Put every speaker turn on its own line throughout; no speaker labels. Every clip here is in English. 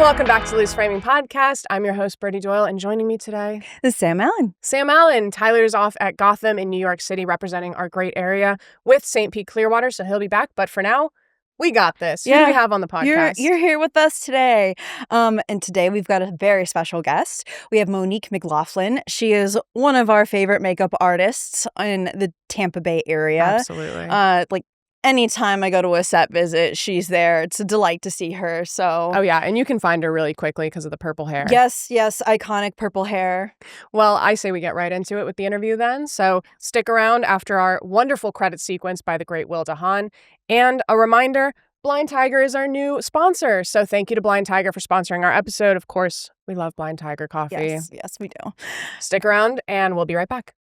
welcome back to Loose Framing Podcast. I'm your host, Birdie Doyle, and joining me today
is Sam Allen.
Sam Allen. Tyler's off at Gotham in New York City representing our great area with St. Pete Clearwater, so he'll be back. But for now, we got this.
Yeah.
Who do we have on the podcast?
You're here with us today. And today we've got a very special guest. We have Monique McLaughlin. She is one of our favorite makeup artists in the Tampa Bay area.
Absolutely.
Anytime I go to a set visit, she's there. It's a delight to see her. So,
oh yeah, and you can find her really quickly because of the purple hair.
Yes, iconic purple hair.
Well, I say we get right into it with the interview then. So stick around after our wonderful credit sequence by the great Will DeHaan. And a reminder, Blind Tiger is our new sponsor. So thank you to Blind Tiger for sponsoring our episode. Of course, we love Blind Tiger coffee.
Yes, we do.
Stick around and we'll be right back.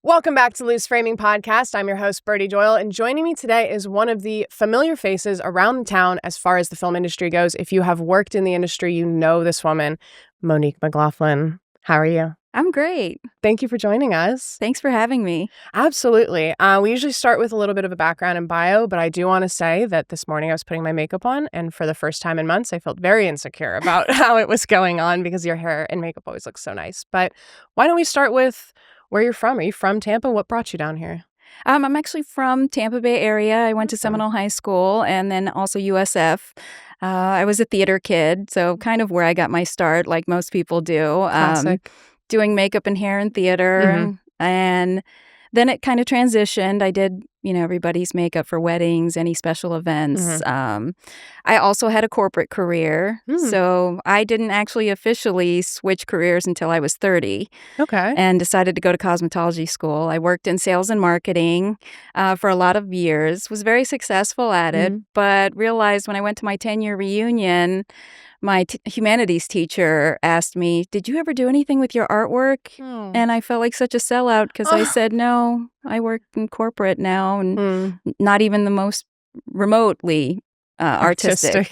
Welcome back to Loose Framing Podcast. I'm your host, Birdie Doyle, and joining me today is one of the familiar faces around the town as far as the film industry goes. If you have worked in the industry, you know this woman, Monique McLaughlin. How are you?
I'm great.
Thank you for joining us.
Thanks for having me.
Absolutely. We usually start with a little bit of a background and bio, but I do want to say that this morning I was putting my makeup on, and for the first time in months, I felt very insecure about how it was going on because your hair and makeup always looks so nice. But why don't we start with where you're from? Are you from Tampa? What brought you down here?
I'm actually from Tampa Bay area. I went to Seminole High School and then also USF. I was a theater kid, so kind of where I got my start, like most people do.
Classic.
Doing makeup and hair in theater. And then it kind of transitioned. I did, everybody's makeup for weddings, any special events. I also had a corporate career. So I didn't actually officially switch careers until I was 30.
Okay.
And decided to go to cosmetology school. I worked in sales and marketing for a lot of years, was very successful at it, but realized when I went to my 10-year reunion, my humanities teacher asked me, "Did you ever do anything with your artwork?" And I felt like such a sellout because I said, "No, I work in corporate now and not even the most remotely artistic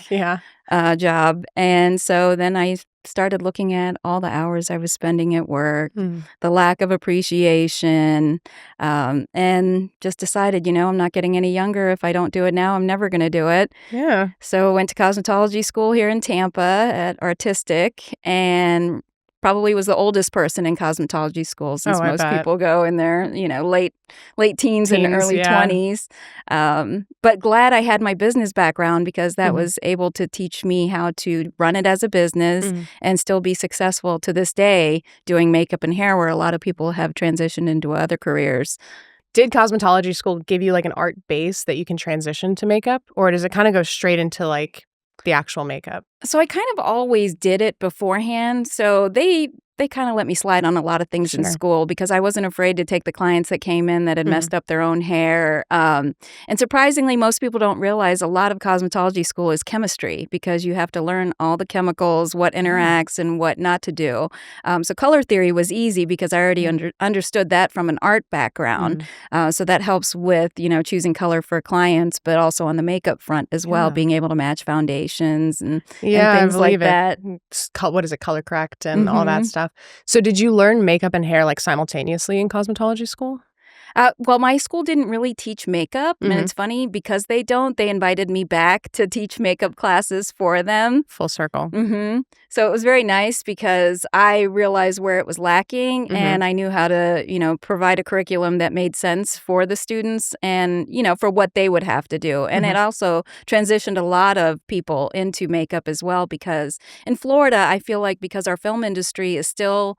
job." And so then I started looking at all the hours I was spending at work, the lack of appreciation, and just decided, I'm not getting any younger. If I don't do it now, I'm never going to do it.
Yeah.
So I went to cosmetology school here in Tampa at Artistic and probably was the oldest person in cosmetology school since most people go in their, late teens and early 20s. But glad I had my business background because that was able to teach me how to run it as a business and still be successful to this day doing makeup and hair where a lot of people have transitioned into other careers.
Did cosmetology school give you like an art base that you can transition to makeup, or does it kind of go straight into like the actual makeup?
So I kind of always did it beforehand. So they kind of let me slide on a lot of things in school because I wasn't afraid to take the clients that came in that had messed up their own hair. And surprisingly, most people don't realize a lot of cosmetology school is chemistry because you have to learn all the chemicals, what interacts and what not to do. So color theory was easy because I already understood that from an art background. So that helps with, choosing color for clients, but also on the makeup front as well, being able to match foundations and things like that.
What is it, color correct and all that stuff. So did you learn makeup and hair like simultaneously in cosmetology school?
Well, my school didn't really teach makeup, and it's funny because they invited me back to teach makeup classes for them.
Full circle.
So it was very nice because I realized where it was lacking, and I knew how to, provide a curriculum that made sense for the students and, for what they would have to do. And it also transitioned a lot of people into makeup as well because in Florida, I feel like because our film industry is still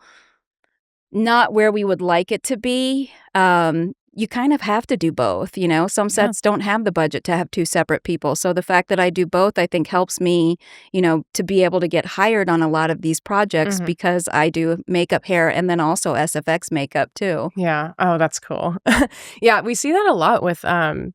not where we would like it to be, you kind of have to do both, Some sets don't have the budget to have two separate people. So the fact that I do both, I think helps me, to be able to get hired on a lot of these projects because I do makeup, hair, and then also SFX makeup too.
Yeah. Oh, that's cool. Yeah, we see that a lot with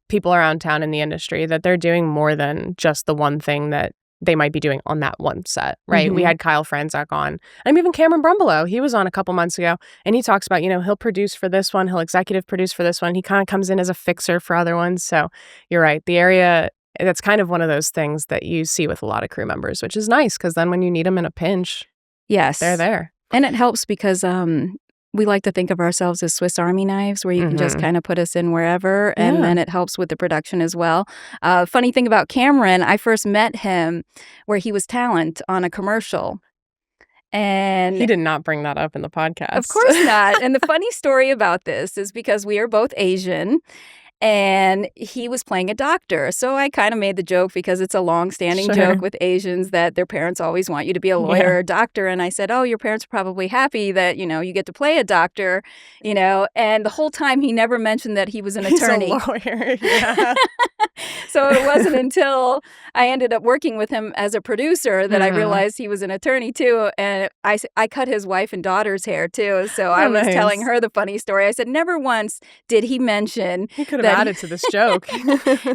people around town in the industry, that they're doing more than just the one thing that they might be doing on that one set, right? We
Mhm.
had Kyle Franzak on. And even Cameron Brumbelow, he was on a couple months ago, and he talks about, he'll produce for this one, he'll executive produce for this one. He kind of comes in as a fixer for other ones. So you're right. The area, that's kind of one of those things that you see with a lot of crew members, which is nice because then when you need them in a pinch,
Yes.
they're there.
And it helps because we like to think of ourselves as Swiss Army knives where you can just kind of put us in wherever, and then it helps with the production as well. Funny thing about Cameron, I first met him where he was talent on a commercial. And
He did not bring that up in the podcast.
of course not. And the funny story about this is because we are both Asian, and he was playing a doctor. So I kind of made the joke because it's a long-standing joke with Asians that their parents always want you to be a lawyer or a doctor. And I said, oh, your parents are probably happy that, you get to play a doctor, And the whole time he never mentioned that he was an attorney.
He's a lawyer, yeah.
So it wasn't until I ended up working with him as a producer that I realized he was an attorney too. And I cut his wife and daughter's hair too. So I was telling her the funny story. I said, never once did he mention
he could have added to this joke.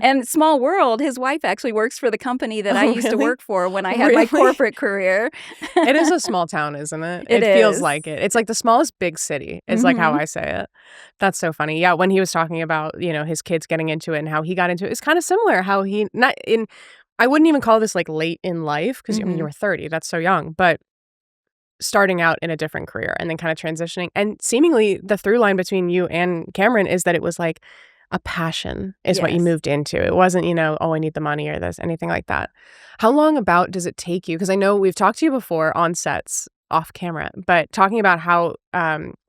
And small world, his wife actually works for the company that I used to work for when I had my corporate career.
It is a small town, isn't it?
It
feels
is.
like it. It's like the smallest big city is like how I say it. That's so funny. Yeah, when he was talking about, his kids getting into it and how he got into it, it's kind of similar how I wouldn't even call this like late in life because you were 30. That's so young. But starting out in a different career and then kind of transitioning. And seemingly the through line between you and Cameron is that it was like a passion is what you moved into. It wasn't, oh, I need the money or this, anything like that. How long about does it take you? Because I know we've talked to you before on sets off camera, but talking about how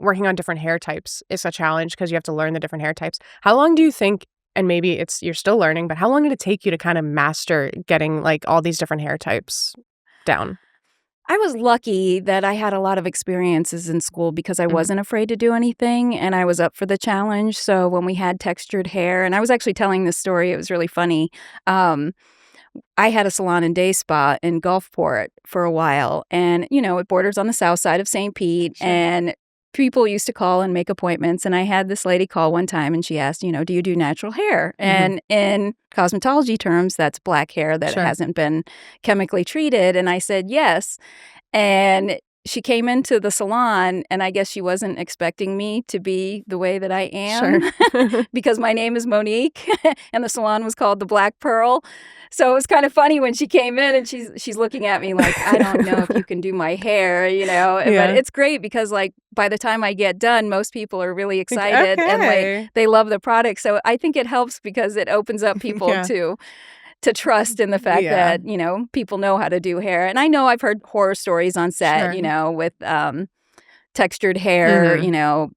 working on different hair types is a challenge because you have to learn the different hair types. How long do you think, and maybe you're still learning, but how long did it take you to kind of master getting like all these different hair types down?
I was lucky that I had a lot of experiences in school because I wasn't afraid to do anything and I was up for the challenge. So when we had textured hair, and I was actually telling this story, it was really funny. I had a salon and day spa in Gulfport for a while, and it borders on the south side of St. Pete, and people used to call and make appointments. And I had this lady call one time and she asked, do you do natural hair? And in cosmetology terms, that's black hair that hasn't been chemically treated. And I said, yes. And she came into the salon, and I guess she wasn't expecting me to be the way that I am because my name is Monique and the salon was called the Black Pearl. So it was kind of funny when she came in and she's looking at me like, I don't know if you can do my hair, But it's great because like by the time I get done, most people are really excited and they love the product. So I think it helps because it opens up people to trust in the fact that, people know how to do hair. And I know I've heard horror stories on set, with textured hair,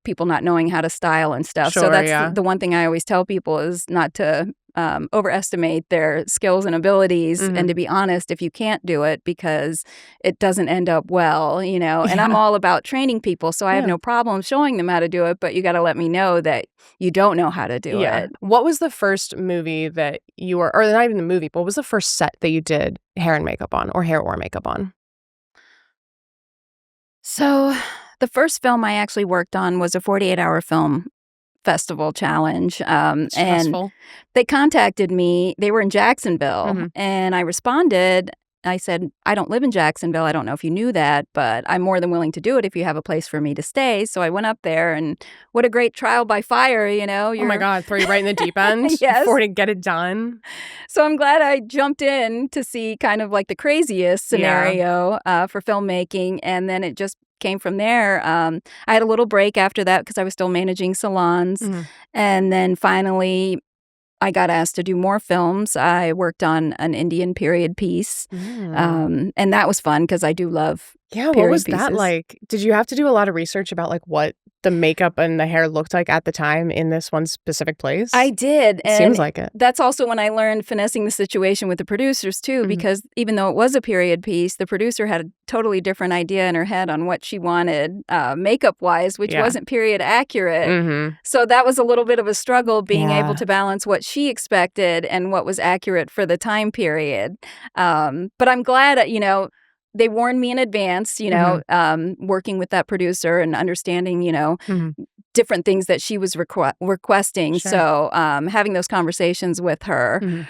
people not knowing how to style and stuff. So that's the one thing I always tell people is not to overestimate their skills and abilities and to be honest if you can't do it because it doesn't end up well, and I'm all about training people, so I have no problem showing them how to do it, but you got to let me know that you don't know how to do it.
What was the first movie that you were, or not even the movie, but what was the first set that you did hair and makeup on, or hair or makeup on?
So the first film I actually worked on was a 48-hour film festival challenge. And they contacted me. They were in Jacksonville. And I responded. I said, I don't live in Jacksonville. I don't know if you knew that, but I'm more than willing to do it if you have a place for me to stay. So I went up there, and what a great trial by fire, Oh
my God, throw you right in the deep end before to get it done.
So I'm glad I jumped in to see kind of like the craziest scenario for filmmaking. And then it just came from there. I had a little break after that because I was still managing salons. And then finally, I got asked to do more films. I worked on an Indian period piece. And that was fun because I do love period
what was
pieces.
that like? Did you have to do a lot of research about like what the makeup and the hair looked like at the time in this one specific place?
I did. And
seems like it.
That's also when I learned finessing the situation with the producers too, because even though it was a period piece, the producer had a totally different idea in her head on what she wanted makeup-wise, which wasn't period accurate. So that was a little bit of a struggle being able to balance what she expected and what was accurate for the time period. But I'm glad, they warned me in advance, working with that producer and understanding, different things that she was requesting.
Sure.
So having those conversations with her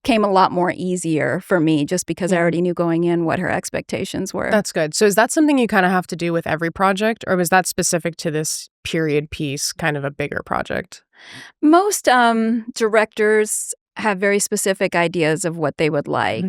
came a lot more easier for me just because I already knew going in what her expectations were.
That's good. So is that something you kind of have to do with every project, or was that specific to this period piece, kind of a bigger project?
Most directors have very specific ideas of what they would like,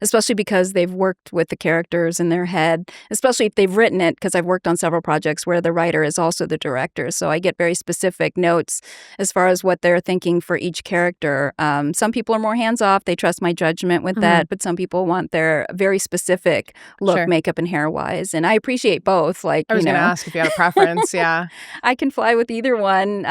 especially because they've worked with the characters in their head, especially if they've written it, because I've worked on several projects where the writer is also the director. So I get very specific notes as far as what they're thinking for each character. Some people are more hands-off. They trust my judgment with that, but some people want their very specific look, makeup and hair-wise. And I appreciate both. Like,
I was going to ask if you had a preference. Yeah.
I can fly with either one.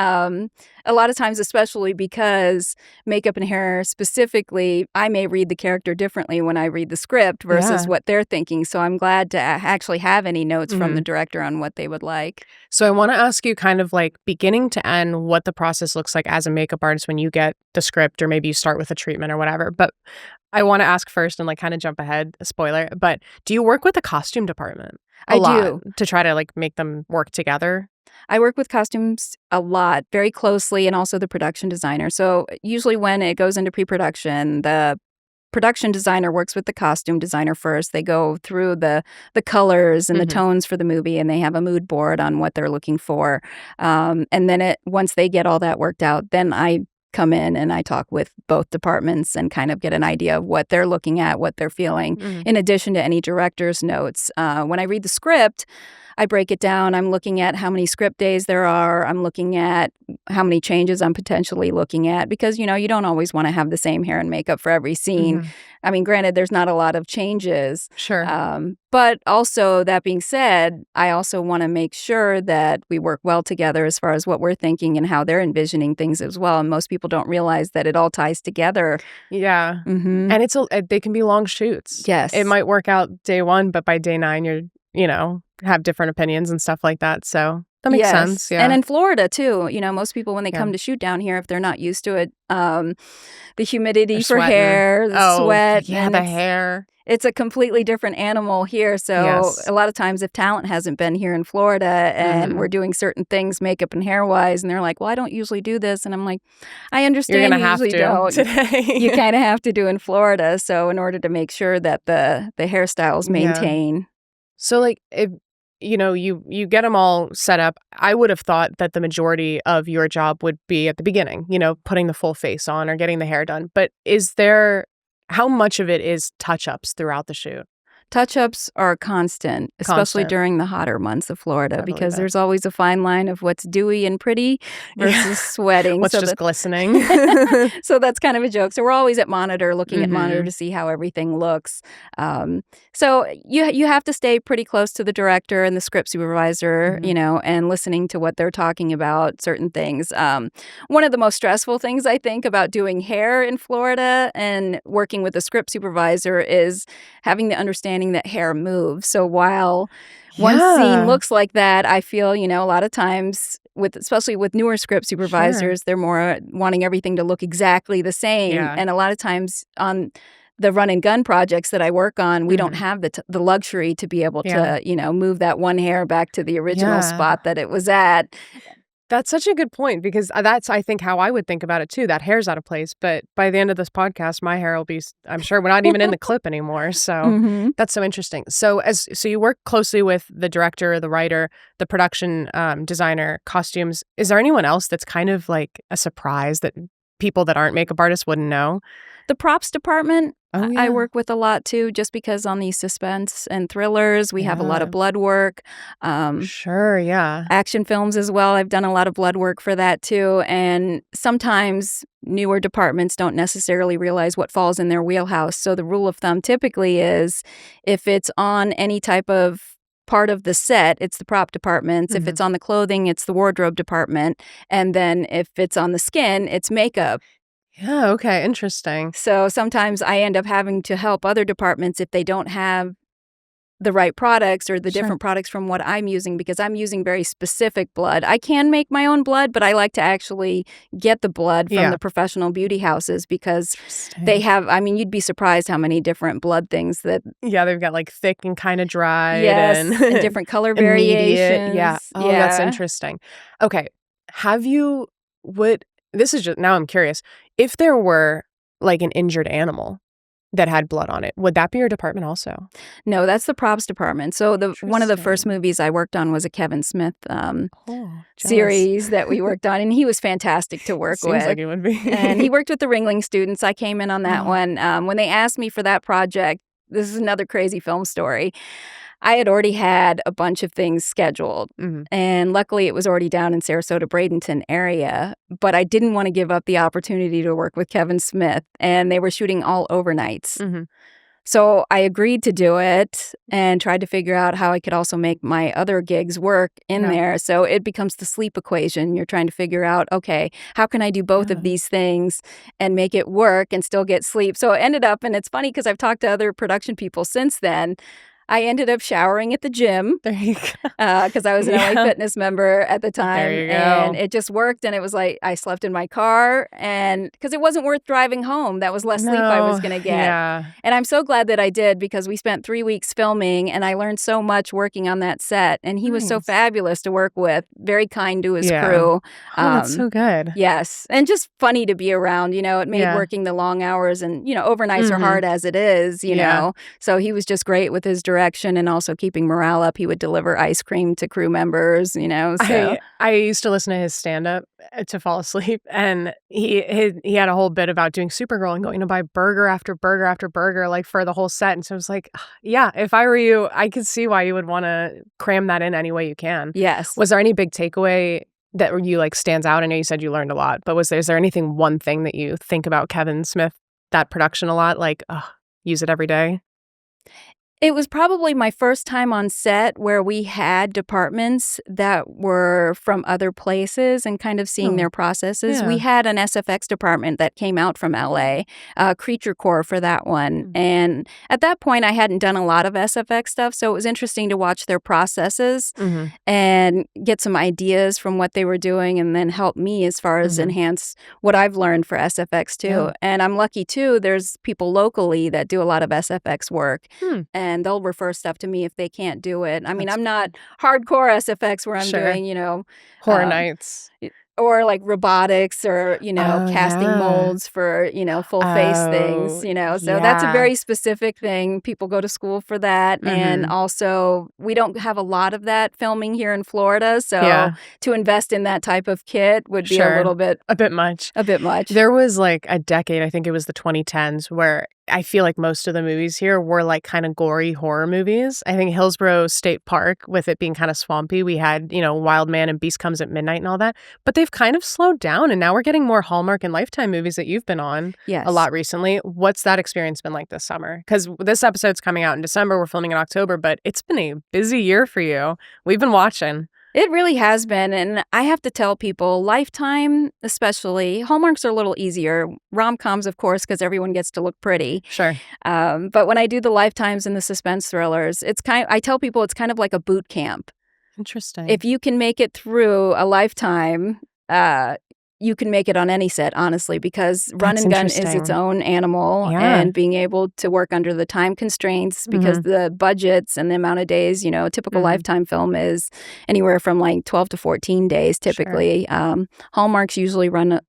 A lot of times, especially because makeup and hair specifically, I may read the character differently when I read the script versus what they're thinking. So I'm glad to actually have any notes from the director on what they would like.
So I want to ask you kind of like beginning to end what the process looks like as a makeup artist when you get the script, or maybe you start with a treatment or whatever. But I want to ask first and like kind of jump ahead, a spoiler, but do you work with the costume department?
I do.
To try to like make them work together?
I work with costumes a lot, very closely, and also the production designer. So usually when it goes into pre-production, the production designer works with the costume designer first. They go through the colors and the tones for the movie, and they have a mood board on what they're looking for. And then once they get all that worked out, then I come in and I talk with both departments and kind of get an idea of what they're looking at, what they're feeling, in addition to any director's notes. When I read the script, I break it down. I'm looking at how many script days there are. I'm looking at how many changes I'm potentially looking at because, you don't always want to have the same hair and makeup for every scene. I mean, granted, there's not a lot of changes.
Sure.
But also, that being said, I also want to make sure that we work well together as far as what we're thinking and how they're envisioning things as well. And most people don't realize that it all ties together.
Yeah. And they can be long shoots.
Yes.
It might work out day one, but by day 9, you're, have different opinions and stuff like that. So that makes sense. Yeah.
And in Florida, too, most people, when they come to shoot down here, if they're not used to it, the humidity for hair, the sweat.
Yeah, the hair.
It's a completely different animal here. So a lot of times if talent hasn't been here in Florida and we're doing certain things makeup and hair-wise, and they're like, well, I don't usually do this. And I'm like, I understand
You're gonna
you
have
usually
to
don't.
today.
You kind of have to do in Florida. So in order to make sure that the hairstyles maintain.
So like if you get them all set up, I would have thought that the majority of your job would be at the beginning, putting the full face on or getting the hair done. But how much of it is touch-ups throughout the shoot?
Touch-ups are constant, especially during the hotter months of Florida, because there's always a fine line of what's dewy and pretty versus sweating.
What's just glistening.
So that's kind of a joke. So we're always at monitor, looking at monitor to see how everything looks. So you have to stay pretty close to the director and the script supervisor, and listening to what they're talking about, certain things. One of the most stressful things, I think, about doing hair in Florida and working with a script supervisor is having the understanding that hair moves. So while one scene looks like that, I feel, a lot of times, especially with newer script supervisors, they're more wanting everything to look exactly the same.
Yeah.
And a lot of times on the run and gun projects that I work on, we don't have the luxury to be able to, move that one hair back to the original spot that it was at.
That's such a good point because that's, I think, how I would think about it, too. That hair's out of place. But by the end of this podcast, my hair will be, I'm sure we're not even in the clip anymore. So that's so interesting. So you work closely with the director, the writer, the production designer, costumes. Is there anyone else that's kind of like a surprise that people that aren't makeup artists wouldn't know?
The props department, I work with a lot, too, just because on these suspense and thrillers, we have a lot of blood work. Action films as well. I've done a lot of blood work for that, too. And sometimes newer departments don't necessarily realize what falls in their wheelhouse. So the rule of thumb typically is if it's on any type of part of the set, it's the prop departments. If it's on the clothing, it's the wardrobe department. And then if it's on the skin, it's makeup.
Yeah, okay, interesting.
So sometimes I end up having to help other departments if they don't have the right products or the
Sure.
different products from what I'm using, because I'm using very specific blood. I can make my own blood, but I like to actually get the blood from
Yeah.
the professional beauty houses because
Interesting.
they have, I mean, you'd be surprised how many different blood things that,
Yeah, they've got like thick and kind of dried
yes,
and
and different color
immediate.
variations.
Yeah. Oh, that's interesting. Okay. This is just, now I'm curious. If there were like an injured animal that had blood on it, would that be your department also?
No, that's the props department. So one of the first
Interesting.
movies I worked on was a Kevin Smith
Oh, jealous.
series that we worked on, and he was fantastic to work
Seems
with.
like it would be.
And he worked with the Ringling students. I came in on that
Oh.
one. When they asked me for that project, this is another crazy film story. I had already had a bunch of things scheduled,
Mhm.
and luckily it was already down in Sarasota, Bradenton area, but I didn't want to give up the opportunity to work with Kevin Smith, and they were shooting all overnights.
Mhm.
So I agreed to do it and tried to figure out how I could also make my other gigs work in
Yeah.
there. So it becomes the sleep equation. You're trying to figure out, okay, how can I do both
Yeah.
of these things and make it work and still get sleep? So it ended up, and it's funny because I've talked to other production people since then, I ended up showering at the gym
There you go.
because I was an LA
Yeah.
Fitness member at the time.
There you go.
And it just worked. And it was like I slept in my car, and because it wasn't worth driving home. That was less sleep I was going to get.
Yeah.
And I'm so glad that I did, because we spent 3 weeks filming, and I learned so much working on that set. And he was so
Nice.
fabulous to work with, very kind to his
Yeah.
crew.
Oh, that's so good.
Yes. And just funny to be around. It made
Yeah.
working the long hours, and, overnights are
Mhm.
hard as it is,
Yeah.
know. So he was just great with his direction and also keeping morale up. He would deliver ice cream to crew members, so.
I used to listen to his stand-up to fall asleep, and he had a whole bit about doing Supergirl and going to buy burger after burger after burger, like, for the whole set, and so I was like, yeah, if I were you, I could see why you would wanna cram that in any way you can.
Yes.
Was there any big takeaway that you, like, stands out? I know you said you learned a lot, but is there anything, one thing that you think about Kevin Smith, that production a lot, like, use it every day?
It was probably my first time on set where we had departments that were from other places and kind of seeing their processes.
Yeah.
We had an SFX department that came out from LA, Creature Core for that one. And at that point, I hadn't done a lot of SFX stuff, so it was interesting to watch their processes
Mhm.
and get some ideas from what they were doing, and then help me as far as enhance what I've learned for SFX too.
Yeah.
And I'm lucky too, there's people locally that do a lot of SFX work. And they'll refer stuff to me if they can't do it. I mean,
That's
I'm not hardcore SFX where I'm
Sure.
doing,
Horror
um,
Nights.
or like robotics or,
Oh,
casting
yeah.
molds for, full face things,
Oh,
So that's a
yeah.
very specific thing. People go to school for that. And
Mhm.
also, we don't have a lot of that filming here in Florida. So
Yeah.
to invest in that type of kit would be
Sure.
a little bit,
A bit much.
a bit much.
There was like a decade, I think it was the 2010s, where I feel like most of the movies here were like kind of gory horror movies. I think Hillsborough State Park, with it being kind of swampy, we had, Wild Man and Beast Comes at Midnight and all that. But they've kind of slowed down, and now we're getting more Hallmark and Lifetime movies that you've been on
Yes.
a lot recently. What's that experience been like this summer? Because this episode's coming out in December. We're filming in October, but it's been a busy year for you. We've been watching.
It really has been, and I have to tell people, Lifetime especially, Hallmarks are a little easier. Rom-coms, of course, because everyone gets to look pretty.
Sure.
But when I do the Lifetimes and the suspense thrillers, I tell people it's kind of like a boot camp.
Interesting.
If you can make it through a Lifetime, you can make it on any set, honestly, because run
That's
and gun is
interesting.
its own animal.
Yeah.
And being able to work under the time constraints, because the budgets and the amount of days, a typical Lifetime film is anywhere from like 12 to 14 days typically. Hallmarks usually run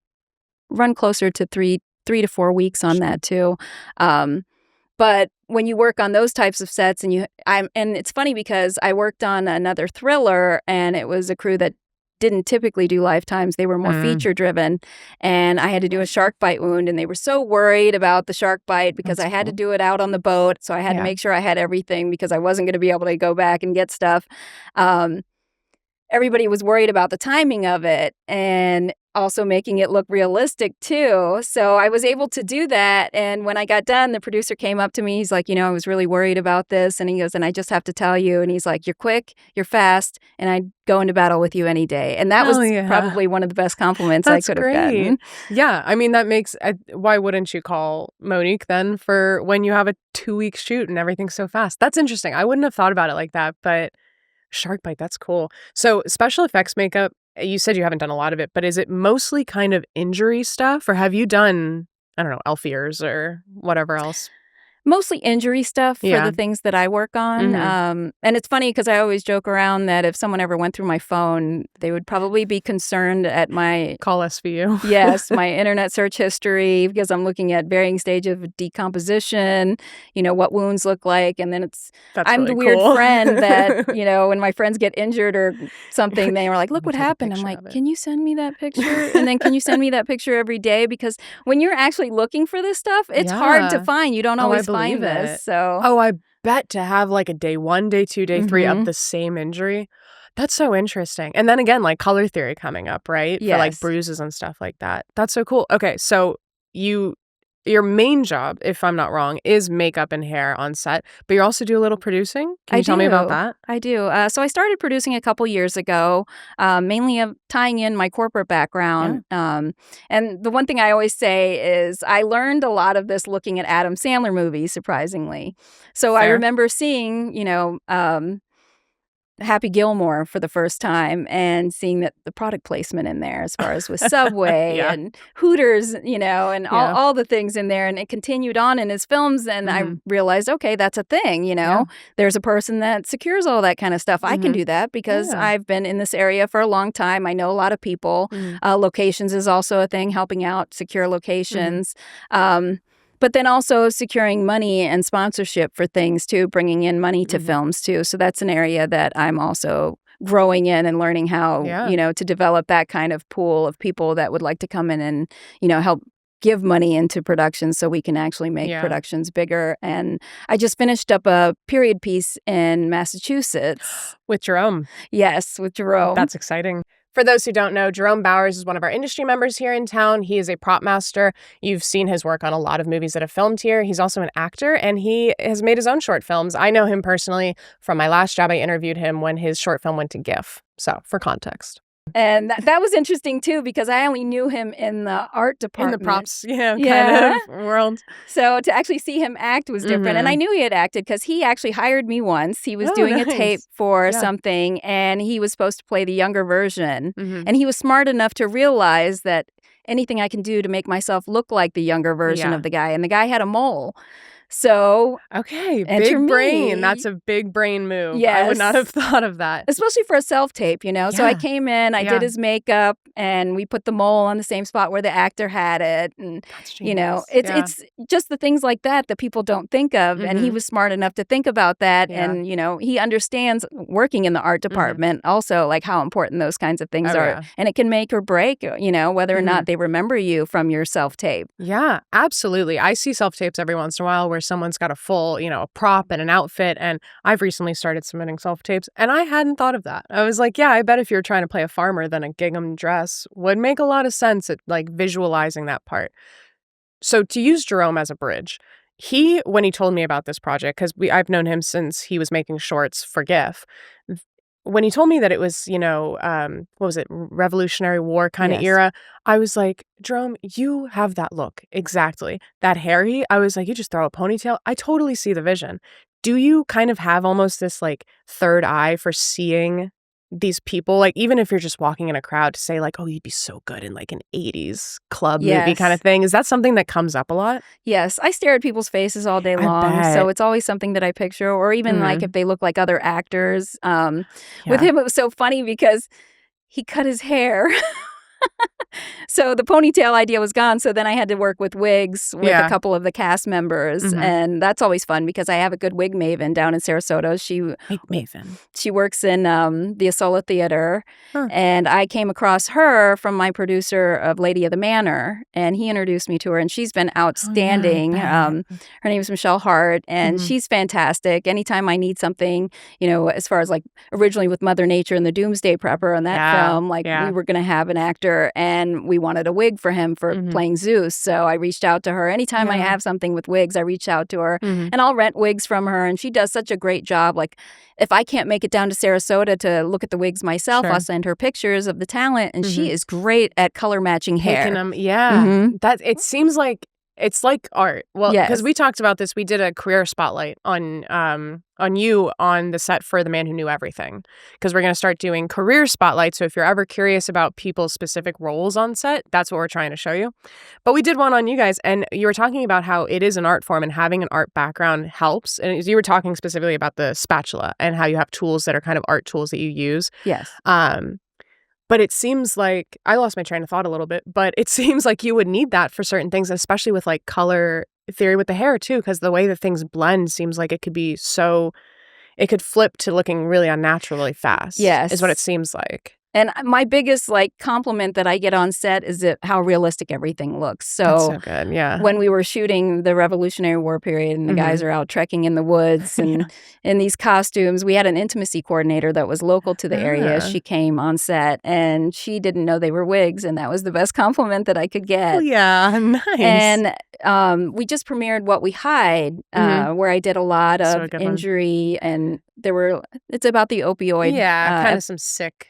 closer to 3 to 4 weeks on that too. But when you work on those types of sets, and it's funny because I worked on another thriller, and it was a crew that didn't typically do Lifetimes. They were more feature driven, and I had to do a shark bite wound, and they were so worried about the shark bite because I had to do it out on the boat. So I had to make sure I had everything because I wasn't going to be able to go back and get stuff. Everybody was worried about the timing of it, and also making it look realistic too. So I was able to do that. And when I got done, the producer came up to me. He's like, I was really worried about this. And he goes, and I just have to tell you. And he's like, you're quick, you're fast, and I'd go into battle with you any day. And that was probably one of the best compliments I could have gotten.
Yeah. I mean, that makes, why wouldn't you call Monique then for when you have a 2-week shoot and everything's so fast? That's interesting. I wouldn't have thought about it like that, but shark bite, that's cool. So special effects makeup, you said you haven't done a lot of it, but is it mostly kind of injury stuff, or have you done, I don't know, elf ears or whatever else?
Mostly injury stuff for the things that I work on. And it's funny because I always joke around that if someone ever went through my phone, they would probably be concerned at my...
Call SVU.
Yes, my internet search history, because I'm looking at varying stage of decomposition, what wounds look like. And then I'm really the weird friend that, when my friends get injured or something, they were like, look what happened. I'm like, can you send me that picture? And then can you send me that picture every day? Because when you're actually looking for this stuff, it's hard to find. You don't always find this. So
I bet to have like a day 1, day 2, day 3 of the same injury. That's so interesting. And then again, like color theory coming up, right?
Yes.
For like bruises and stuff like that. That's so cool. Okay, so your main job, if I'm not wrong, is makeup and hair on set, but you also do a little producing. Can you tell me about that?
I do. So I started producing a couple years ago, mainly tying in my corporate background. And the one thing I always say is I learned a lot of this looking at Adam Sandler movies, surprisingly. So I remember seeing, Happy Gilmore for the first time and seeing that the product placement in there as far as with Subway and Hooters, and all the things in there. And it continued on in his films. And I realized, okay, that's a thing, There's a person that secures all that kind of stuff. I can do that because I've been in this area for a long time. I know a lot of people. Locations is also a thing, helping out secure locations. But then also securing money and sponsorship for things too, bringing in money to films too. So that's an area that I'm also growing in and learning how, to develop that kind of pool of people that would like to come in and, help give money into productions so we can actually make productions bigger. And I just finished up a period piece in Massachusetts.
With Jerome.
Yes, with Jerome.
That's exciting. For those who don't know, Jerome Bowers is one of our industry members here in town. He is a prop master. You've seen his work on a lot of movies that have filmed here. He's also an actor, and he has made his own short films. I know him personally from my last job. I interviewed him when his short film went to GIF. So, for context.
And that was interesting, too, because I only knew him in the art department.
In the props, kind of world.
So to actually see him act was different. And I knew he had acted because he actually hired me once. He was doing a tape for something, and he was supposed to play the younger version. And he was smart enough to realize that anything I can do to make myself look like the younger version of the guy. And the guy had a mole. So,
okay, big brain. That's a big brain move.
Yes.
I would not have thought of that.
Especially for a self-tape, So I came in, I did his makeup, and we put the mole on the same spot where the actor had it. And, it's just the things like that people don't think of. And he was smart enough to think about that. And, he understands working in the art department also, like how important those kinds of things are. And it can make or break, whether or not they remember you from your self-tape.
Yeah, absolutely. I see self-tapes every once in a while where someone's got a full, a prop and an outfit. And I've recently started submitting self-tapes, and I hadn't thought of that. I was like, I bet if you're trying to play a farmer, then a gingham dress would make a lot of sense at like visualizing that part. So to use Jerome as a bridge, when he told me about this project, because I've known him since he was making shorts for GIF. When he told me that it was, what was it, Revolutionary War kind of era, I was like, Jerome, you have that look. Exactly. That hairy, I was like, you just throw a ponytail. I totally see the vision. Do you kind of have almost this like third eye for seeing these people, like even if you're just walking in a crowd, to say like, oh, you'd be so good in like an 80s club movie kind of thing? Is that something that comes up a lot?
Yes. I stare at people's faces all day long. So it's always something that I picture, or even like if they look like other actors. With him, it was so funny because he cut his hair. So the ponytail idea was gone. So then I had to work with wigs with a couple of the cast members. And that's always fun because I have a good wig maven down in Sarasota. She works in the Asola Theater. And I came across her from my producer of Lady of the Manor. And he introduced me to her. And she's been outstanding. Her name is Michelle Hart. And she's fantastic. Anytime I need something, as far as like originally with Mother Nature and the Doomsday Prepper on that film, like we were going to have an actor character, and we wanted a wig for him for playing Zeus. So I reached out to her. Anytime I have something with wigs, I reach out to her, and I'll rent wigs from her, and she does such a great job. Like, if I can't make it down to Sarasota to look at the wigs myself, I'll send her pictures of the talent, and she is great at color matching hair.
Picking them, that it seems like it's like art. Well, because we talked about this, we did a career spotlight on you on the set for The Man Who Knew Everything, because we're going to start doing career spotlights. So if you're ever curious about people's specific roles on set, that's what we're trying to show you. But we did one on you guys, and you were talking about how it is an art form and having an art background helps. And you were talking specifically about the spatula and how you have tools that are kind of art tools that you use.
Yes.
But it seems like, I lost my train of thought a little bit, but it seems like you would need that for certain things, especially with like color theory with the hair too, because the way that things blend seems like it could be it could flip to looking really unnatural really fast.
Yes.
Is what it seems like.
And my biggest like compliment that I get on set is how realistic everything looks.
That's so good, yeah.
When we were shooting the Revolutionary War period and the guys are out trekking in the woods and in these costumes, we had an intimacy coordinator that was local to the area. She came on set and she didn't know they were wigs, and that was the best compliment that I could get.
Oh, yeah, nice.
And we just premiered What We Hide, where I did a lot of injury, and it's about the opioid.
Yeah, kind of some sick.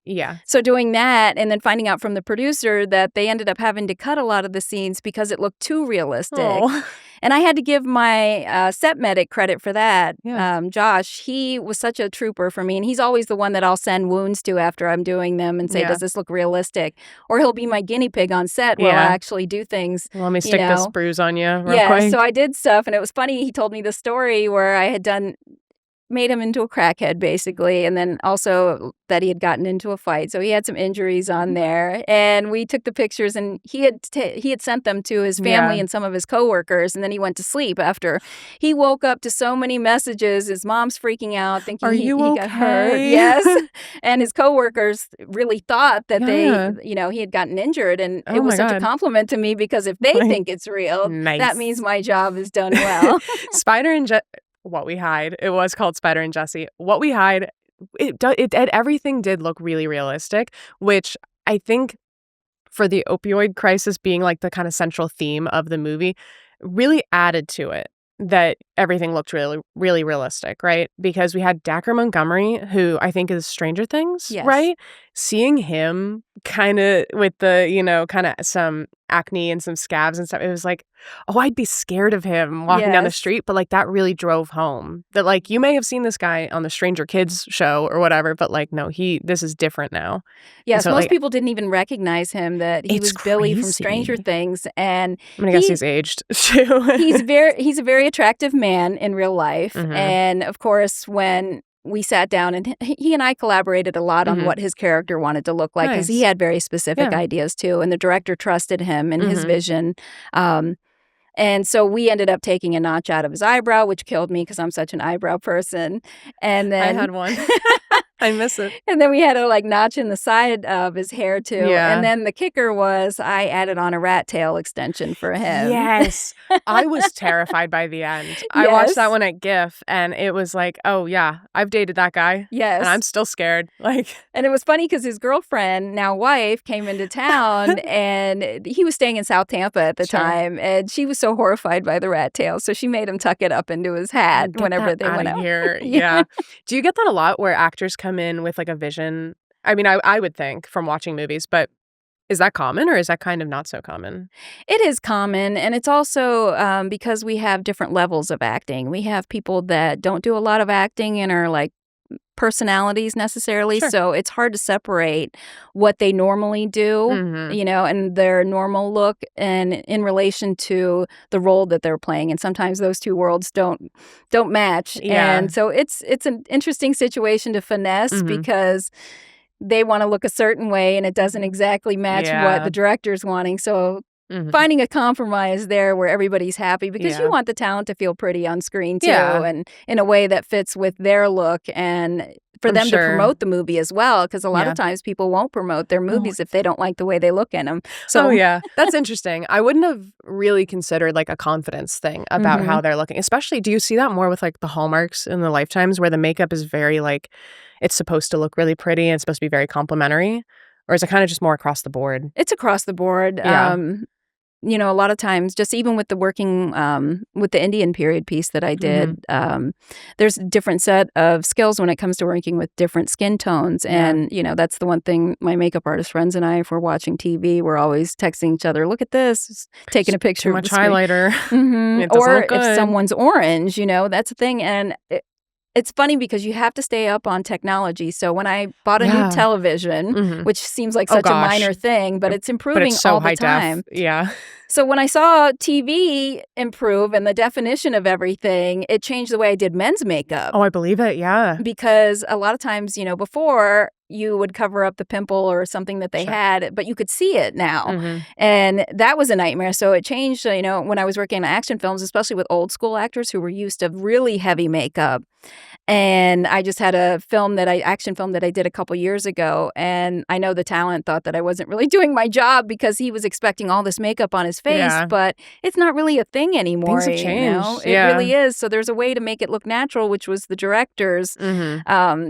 Yeah.
So doing that and then finding out from the producer that they ended up having to cut a lot of the scenes because it looked too realistic.
Oh.
And I had to give my set medic credit for that.
Yeah.
Josh, he was such a trooper for me. And he's always the one that I'll send wounds to after I'm doing them and say, does this look realistic? Or he'll be my guinea pig on set while I actually do things.
Let me stick this bruise on you real quick.
So I did stuff. And it was funny. He told me the story where I had made him into a crackhead, basically, and then also that he had gotten into a fight. So he had some injuries on there, and we took the pictures, and he had sent them to his family and some of his coworkers, and then he went to sleep after. He woke up to so many messages. His mom's freaking out, thinking he got hurt. Yes. And his coworkers really thought that he had gotten injured, and it was such a compliment to me, because if they think it's real, that means my job is done well.
Spider and What We Hide. It was called Spider and Jesse. What We Hide, everything did look really realistic, which I think for the opioid crisis being like the kind of central theme of the movie really added to it, that everything looked really, really realistic, right? Because we had Dacker Montgomery, who I think is Stranger Things, right? Seeing him kind of with the, kind of some acne and some scabs and stuff, it was like, oh, I'd be scared of him walking down the street, but like that really drove home that like you may have seen this guy on the Stranger Kids show or whatever, but like no, this is different now.
Yes, so, most people didn't even recognize him, that he was Billy from Stranger Things, and
I guess he's aged too.
he's a very attractive man in real life, and of course when we sat down and he and I collaborated a lot on what his character wanted to look like, because he had very specific ideas too, and the director trusted him and his vision. And so we ended up taking a notch out of his eyebrow, which killed me because I'm such an eyebrow person. And then
I had one. I miss it.
And then we had a notch in the side of his hair too.
Yeah.
And then the kicker was I added on a rat tail extension for him.
Yes. I was terrified by the end. I watched that one at GIF, and it was like, oh yeah, I've dated that guy.
Yes.
And I'm still scared.
And it was funny because his girlfriend, now wife, came into town, and he was staying in South Tampa at the time, and she was so horrified by the rat tail, so she made him tuck it up into his hat whenever they went out
here. Yeah. Do you get that a lot where actors come in with like a vision? I mean, I would think from watching movies, but is that common, or is that kind of not so common?
It is common, and it's also because we have different levels of acting. We have people that don't do a lot of acting and are like personalities necessarily, so it's hard to separate what they normally do, and their normal look, and in relation to the role that they're playing. And sometimes those two worlds don't match. And so it's an interesting situation to finesse, because they want to look a certain way and it doesn't exactly match what the director's wanting. So finding a compromise there where everybody's happy, because you want the talent to feel pretty on screen too, and in a way that fits with their look, and for them to promote the movie as well, because a lot of times people won't promote their movies if they don't like the way they look in them. So
that's interesting. I wouldn't have really considered like a confidence thing about how they're looking. Especially, do you see that more with like the Hallmarks and the Lifetimes, where the makeup is very like, it's supposed to look really pretty and it's supposed to be very complimentary? Or is it kind of just more across the board?
It's across the board.
Yeah.
A lot of times, just even with the working with the Indian period piece that I did, there's a different set of skills when it comes to working with different skin tones. And, that's the one thing my makeup artist friends and I, if we're watching TV, we're always texting each other, look at this, taking a picture
Too
of
much
the screen.
highlighter. It doesn't
Or
look good.
if someone's orange, that's a thing. And it's funny because you have to stay up on technology. So when I bought a new television, which seems like such a minor thing, but it's improving
it's so
all the time.
Yeah.
So when I saw TV improve and the definition of everything, it changed the way I did men's makeup.
Oh, I believe it. Yeah.
Because a lot of times, before you would cover up the pimple or something that they had, but you could see it now. And that was a nightmare. So it changed, when I was working on action films, especially with old school actors who were used to really heavy makeup. And I just had action film that I did a couple years ago. And I know the talent thought that I wasn't really doing my job because he was expecting all this makeup on his face, but it's not really a thing anymore.
Things have changed.
It really is. So there's a way to make it look natural, which was the director's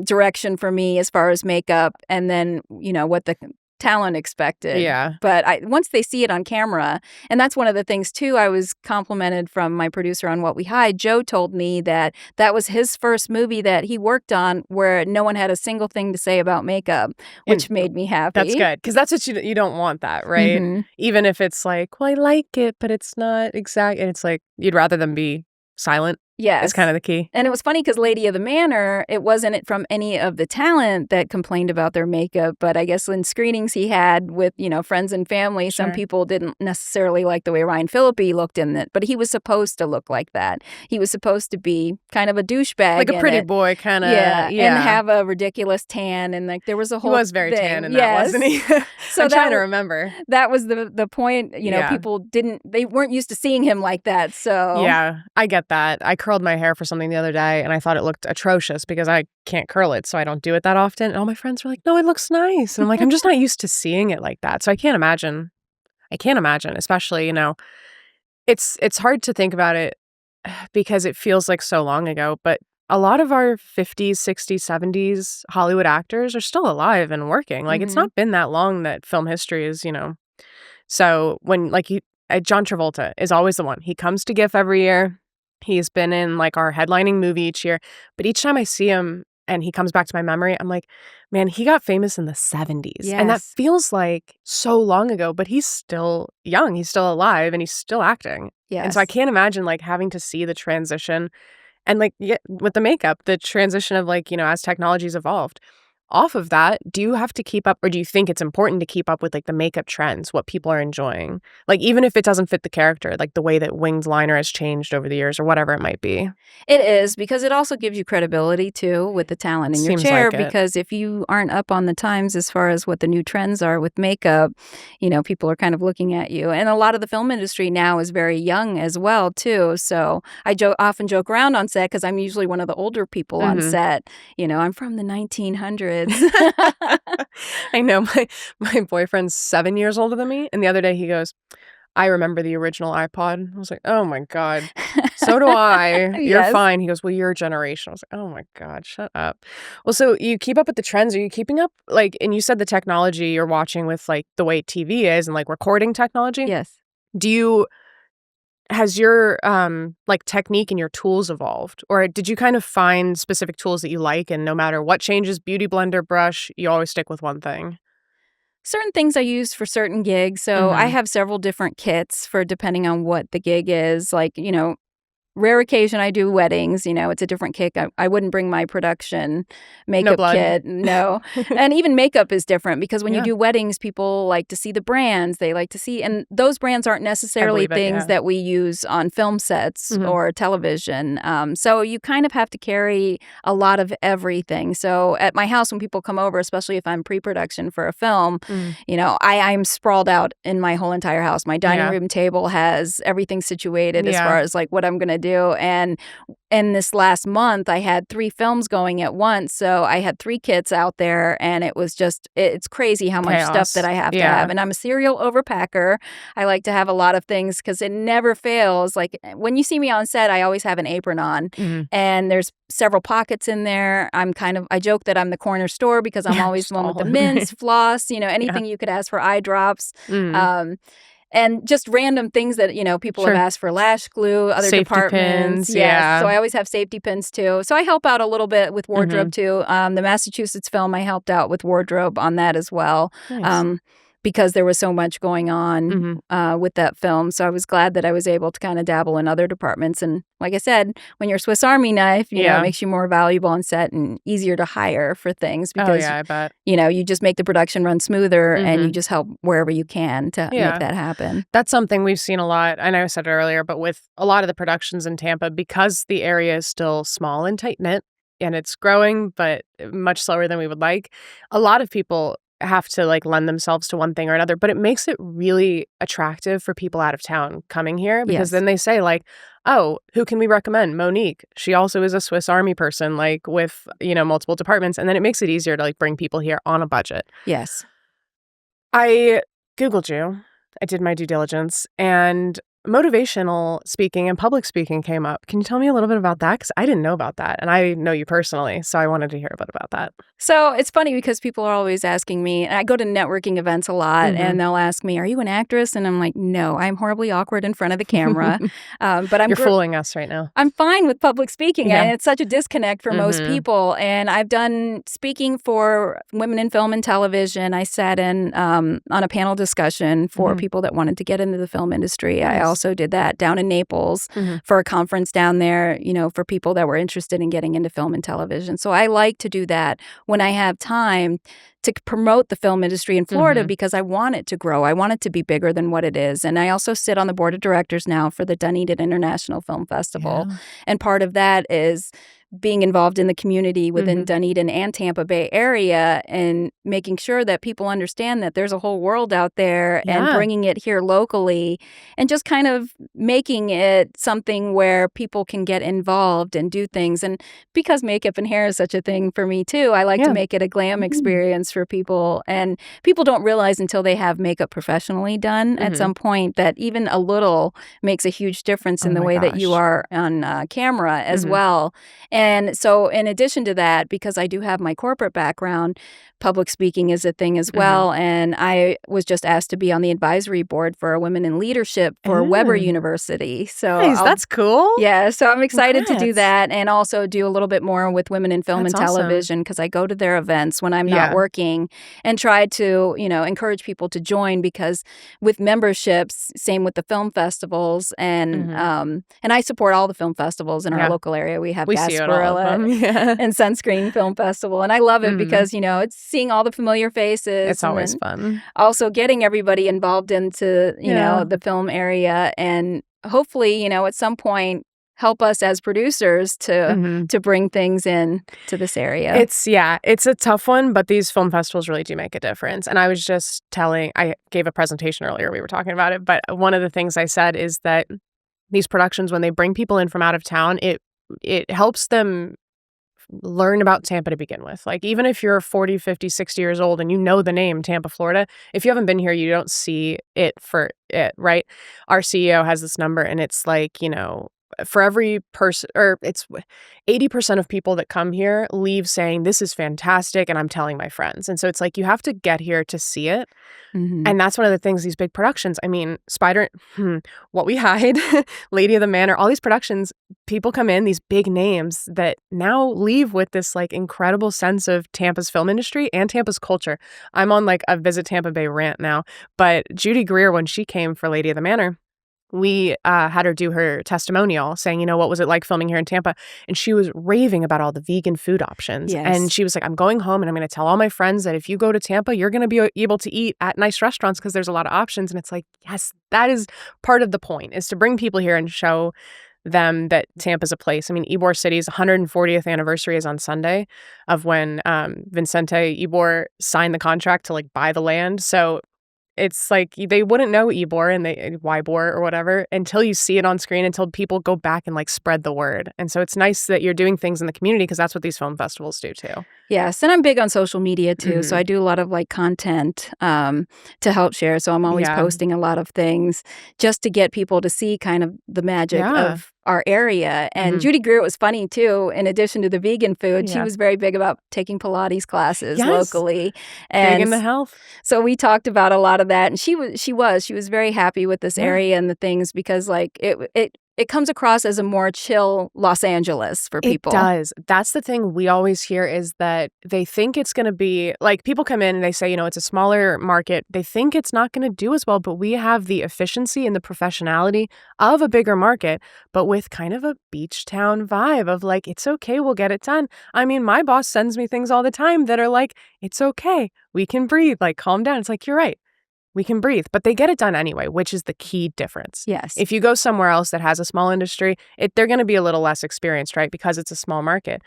direction for me as far as makeup. And then, what the talent expected.
Yeah.
But once they see it on camera, and that's one of the things too, I was complimented from my producer on What We Hide. Joe told me that was his first movie that he worked on where no one had a single thing to say about makeup, which made me happy.
That's good. Because that's what you don't want that, right? Even if it's like, well, I like it, but it's not exact. And it's like, you'd rather them be silent.
Yes.
It's kind of the key.
And it was funny because Lady of the Manor, it wasn't from any of the talent that complained about their makeup. But I guess in screenings he had with, friends and family, some people didn't necessarily like the way Ryan Phillippe looked in it. But he was supposed to look like that. He was supposed to be kind of a douchebag.
Like a pretty boy kind of.
Yeah. And have a ridiculous tan. And there was a whole
He was very
thing.
tan in that, wasn't he?
So
I'm trying to remember.
That was the point. People they weren't used to seeing him like that. So.
Yeah, I get that. I curled my hair for something the other day and I thought it looked atrocious because I can't curl it, so I don't do it that often. And all my friends were like, no, it looks nice. And I'm like, I'm just not used to seeing it like that. So I can't imagine, especially, it's hard to think about it because it feels like so long ago. But a lot of our 50s, 60s, 70s Hollywood actors are still alive and working. Like, it's not been that long that film history is, So when, John Travolta is always the one. He comes to GIF every year. He's been in our headlining movie each year. But each time I see him and he comes back to my memory, I'm like, man, he got famous in the 70s.
Yes.
And that feels like so long ago, but he's still young. He's still alive and he's still acting.
Yes.
And so I can't imagine having to see the transition and with the makeup, the transition of as technology's evolved. Off of that, do you have to keep up, or do you think it's important to keep up with the makeup trends, what people are enjoying? Even if it doesn't fit the character, the way that winged liner has changed over the years or whatever it might be.
It is, because it also gives you credibility too with the talent in your chair. Because if you aren't up on the times as far as what the new trends are with makeup, people are kind of looking at you. And a lot of the film industry now is very young as well too. So I often joke around on set because I'm usually one of the older people on set. I'm from the 1900s.
I know my boyfriend's 7 years older than me, and the other day he goes, I remember the original iPod. I was like, oh my God, so do I. You're fine. He goes, well, your generation. I was like, oh my God, shut up. Well, so you keep up with the trends. Are you keeping up? And you said the technology you're watching with the way TV is and recording technology.
Yes.
Has your technique and your tools evolved, or did you kind of find specific tools that you like, and no matter what changes, beauty blender, brush, you always stick with one thing?
Certain things I use for certain gigs. So I have several different kits for depending on what the gig is. Rare occasion I do weddings, it's a different kit. I wouldn't bring my production makeup kit. No. And even makeup is different because when you do weddings, people like to see the brands. They like to see, and those brands aren't necessarily things that we use on film sets or television. So you kind of have to carry a lot of everything. So at my house, when people come over, especially if I'm pre-production for a film, I'm sprawled out in my whole entire house. My dining room table has everything situated as far as what I'm going to do. And in this last month, I had 3 films going at once. So I had 3 kits out there, and it was just, it's crazy how much stuff that I have to have. And I'm a serial overpacker. I like to have a lot of things because it never fails. Like when you see me on set, I always have an apron on, and there's several pockets in there. I joke that I'm the corner store because I'm always the one with the mints, floss, anything you could ask for, eye drops. And just random things that, people have asked for, lash glue, other safety departments.
Pins, yeah.
So I always have safety pins too. So I help out a little bit with wardrobe too. The Massachusetts film, I helped out with wardrobe on that as well. Nice. Because there was so much going on with that film. So I was glad that I was able to kind of dabble in other departments. And like I said, when you're a Swiss Army knife, you know, it makes you more valuable on set and easier to hire for things because,
I bet.
You just make the production run smoother and you just help wherever you can to make that happen.
That's something we've seen a lot. I know I said it earlier, but with a lot of the productions in Tampa, because the area is still small and tight-knit and it's growing, but much slower than we would like, a lot of people have to lend themselves to one thing or another, but it makes it really attractive for people out of town coming here because then they say oh, who can we recommend? Monique. She also is a Swiss Army person, with, multiple departments. And then it makes it easier to bring people here on a budget.
Yes.
I Googled you. I did my due diligence, and motivational speaking and public speaking came up. Can you tell me a little bit about that? Because I didn't know about that, and I know you personally, so I wanted to hear a bit about that.
So it's funny because people are always asking me, and I go to networking events a lot, and they'll ask me, are you an actress? And I'm like, no, I'm horribly awkward in front of the camera. But
You're fooling us right now.
I'm fine with public speaking, and it's such a disconnect for most people. And I've done speaking for women in film and television. I sat in on a panel discussion for people that wanted to get into the film industry. Nice. I also did that down in Naples for a conference down there, for people that were interested in getting into film and television. So I like to do that when I have time to promote the film industry in Florida because I want it to grow. I want it to be bigger than what it is. And I also sit on the board of directors now for the Dunedin International Film Festival. Yeah. And part of that is being involved in the community within Dunedin and Tampa Bay area and making sure that people understand that there's a whole world out there and bringing it here locally and just kind of making it something where people can get involved and do things. And because makeup and hair is such a thing for me too, I like to make it a glam experience for people. And people don't realize until they have makeup professionally done at some point that even a little makes a huge difference in the way that you are on camera as well. And so in addition to that, because I do have my corporate background, public speaking is a thing as well. And I was just asked to be on the advisory board for Women in Leadership for Weber University. So
nice, that's cool.
Yeah, so I'm excited to do that and also do a little bit more with women in film and television because I go to their events when I'm not working and try to, encourage people to join because with memberships, same with the film festivals and I support all the film festivals in our local area. We have Gasparilla and Sunscreen Film Festival. And I love it because, it's seeing all the familiar faces.
It's always fun.
Also getting everybody involved into, the film area and hopefully, at some point help us as producers to bring things in to this area.
It's a tough one, but these film festivals really do make a difference. And I was just I gave a presentation earlier, we were talking about it, but one of the things I said is that these productions, when they bring people in from out of town, it helps them learn about Tampa to begin with. Even if you're 40, 50, 60 years old and you know the name Tampa, Florida, if you haven't been here, you don't see it for it, right? Our CEO has this number and it's for every person, or it's 80% of people that come here leave saying, this is fantastic, and I'm telling my friends. And so it's you have to get here to see it. And that's one of the things, these big productions, What We Hide, Lady of the Manor, all these productions, people come in, these big names that now leave with this incredible sense of Tampa's film industry and Tampa's culture. I'm on a Visit Tampa Bay rant now, but Judy Greer, when she came for Lady of the Manor, we had her do her testimonial saying, what was it like filming here in Tampa? And she was raving about all the vegan food options. Yes. And she was like, I'm going home and I'm going to tell all my friends that if you go to Tampa, you're going to be able to eat at nice restaurants because there's a lot of options. And it's yes, that is part of the point, is to bring people here and show them that Tampa's a place. Ybor City's 140th anniversary is on Sunday of when Vicente Ybor signed the contract to buy the land. So it's like they wouldn't know Ybor and Ybor or whatever until you see it on screen, until people go back and like spread the word. And so it's nice that you're doing things in the community because that's what these film festivals do too.
Yes, and I'm big on social media too, so I do a lot of like content to help share. So I'm always posting a lot of things just to get people to see kind of the magic of our area. And Judy Greer was funny too. In addition to the vegan food, she was very big about taking Pilates classes locally, and
big into health.
So we talked about a lot of that, and she was very happy with this area and the things because like it comes across as a more chill Los Angeles for people.
It does. That's the thing we always hear is that they think it's going to be like people come in and they say, you know, it's a smaller market. They think it's not going to do as well, but we have the efficiency and the professionality of a bigger market, but with kind of a beach town vibe of like, it's okay, we'll get it done. I mean, my boss sends me things all the time that are like, it's okay, we can breathe, like calm down. It's like, you're right. We can breathe, but they get it done anyway, which is the key difference.
Yes.
If you go somewhere else that has a small industry, they're going to be a little less experienced, right? Because it's a small market.